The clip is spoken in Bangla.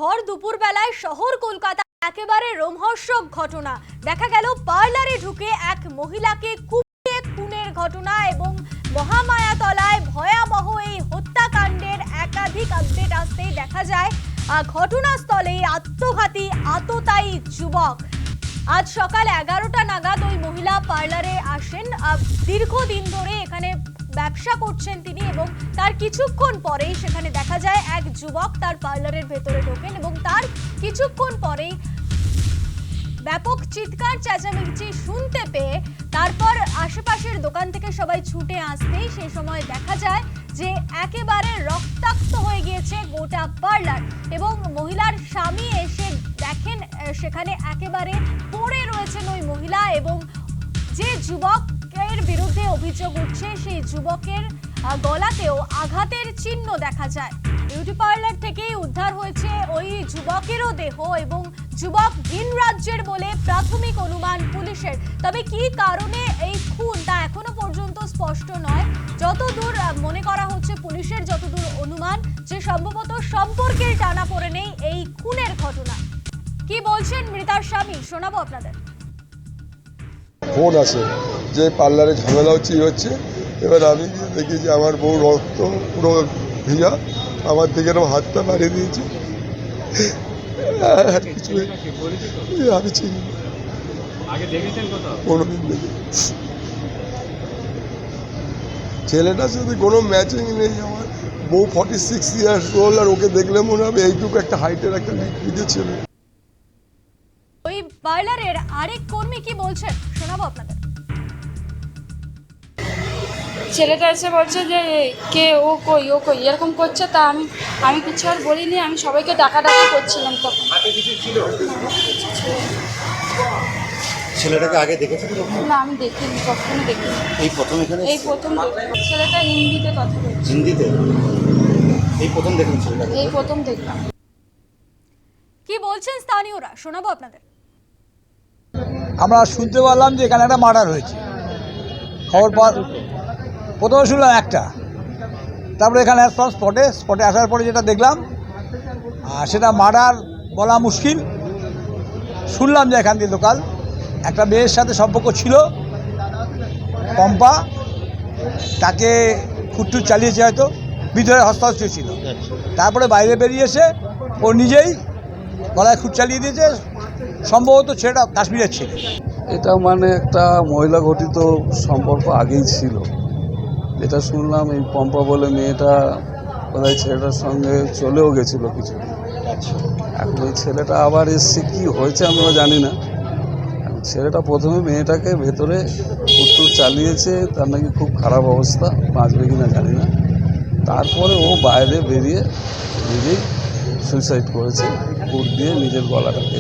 ভর দুপুরবেলায় শহর কলকাতা একেবারে রোমহর্ষক ঘটনা দেখা গেল। পার্লারে ঢুকে এক মহিলাকে কুপিয়ে খুনের ঘটনা এবং মহামায়াতলায় ভয়াবহ এই হত্যাকাণ্ডের একাধিক আপডেট আসতেই দেখা যায় ঘটনাস্থলে আত্মঘাতী আততায়ী যুবক। আজ সকাল 11টা নাগাদ ওই মহিলা পার্লারে আসেন। দীর্ঘদিন ধরে এখানে ব্যবসা করছেন তিনি এবং তার কিছুক্ষণ পরেই সেখানে দেখা যায় এক যুবক তার পার্লারের ভেতরে ঢোকেন এবং তার কিছুক্ষণ পরেই ব্যাপক চিৎকার চেঁচামেচি শুনতে পেয়ে তারপর আশেপাশের দোকান থেকে সবাই ছুটে আসতেই সেই সময় দেখা যায় যে একেবারে রক্তাক্ত হয়ে গিয়েছে গোটা পার্লার এবং মহিলার স্বামী এসে দেখেন সেখানে একেবারে পড়ে রয়েছেন ওই মহিলা এবং যে যুবকের বিরুদ্ধে অভিযোগ উঠছে সেই যুবকের গলাতেও আঘাতের চিহ্ন দেখা যায়। বিউটি পার্লার থেকেই উদ্ধার হয়েছে ওই যুবকেরও দেহ এবং যুবক ভিন রাজ্যের বলে প্রাথমিক অনুমান পুলিশের। তবে কি কারণে এই খুন তা এখনো পর্যন্ত স্পষ্ট নয়। যতদূর মনে করা হচ্ছে পুলিশের যতদূর অনুমান যে সম্ভবত সম্পর্কের টানাপোড়েনেই এই খুনের ঘটনা। কি বলছেন মৃতার স্বামী শোনাবো আপনাদের। ফোন আসে যে পার্লারে ঝামেলা হচ্ছে এবার আমি দেখি যে আমার বউ রক্ত পুরো ভিজা, আমার দিকে এরকম হাতটা বাড়িয়ে দিয়েছে। আমি চিনি কোনোদিন দেখি ছেলেটার সাথে কোনো ম্যাচিং নেই। আমার বউ 46 ইয়ার্স ওল্ড আর ওকে দেখলে মনে হবে এইটুকু একটা হাইটের একটা লিখে ছেলে। ওই পার্লারের আরেক কর্মী কি বলছেন শোনাবো আপনাদের। ছেলেটা এসে বলছে যে কে ও কই এরকম করছে। তা আমি কিছু আর বলিনি, আমি সবাইকে ডাকাডাকি করছিলাম তখন। ছেলেটাকে আগে দেখেছেন? না আমি দেখিনি, কখনো দেখিনি। এই প্রথম এখানে? এই প্রথম দেখলাম। ছেলেটা হিন্দিতে কথা বলছে। হিন্দিতে? এই প্রথম দেখুন ছেলেটাকে? এই প্রথম দেখলাম। কি বলছেন স্থানীয়রা শোনাবো আপনাদের। আমরা শুনতে পারলাম যে এখানে একটা মার্ডার হয়েছে। খবর প্রথমে শুনলাম একটা, তারপরে এখানে আসলাম স্পটে আসার পরে যেটা দেখলাম সেটা মার্ডার বলা মুশকিল। শুনলাম যে এখান দিয়ে লোকাল একটা মেয়ের সাথে সম্পর্ক ছিল, পম্পা, তাকে খুঁটটুট চালিয়েছে, হয়তো ভিতরে হস্তাহস্ত ছিল। তারপরে বাইরে বেরিয়ে এসে ও নিজেই গলায় খুঁট চালিয়ে দিয়েছে। সম্ভবত ছেলেটা কাশ্মীরের ছেলে। এটা মানে একটা মহিলা ঘটিত সম্পর্ক আগেই ছিল, যেটা শুনলাম। এই পম্পা বলে মেয়েটা বোধহয় ছেলেটার সঙ্গে চলেও গেছিলো কিছু। এখন এই ছেলেটা আবার এসছে, কী হয়েছে আমরা জানি না। ছেলেটা প্রথমে মেয়েটাকে ভেতরে কুট্টুর চালিয়েছে, তার নাকি খুব খারাপ অবস্থা, বাঁচবে কি না জানি না। তারপরে ও বাইরে বেরিয়ে নিজেই সুইসাইড করেছে, কুট দিয়ে নিজের গলাটাকে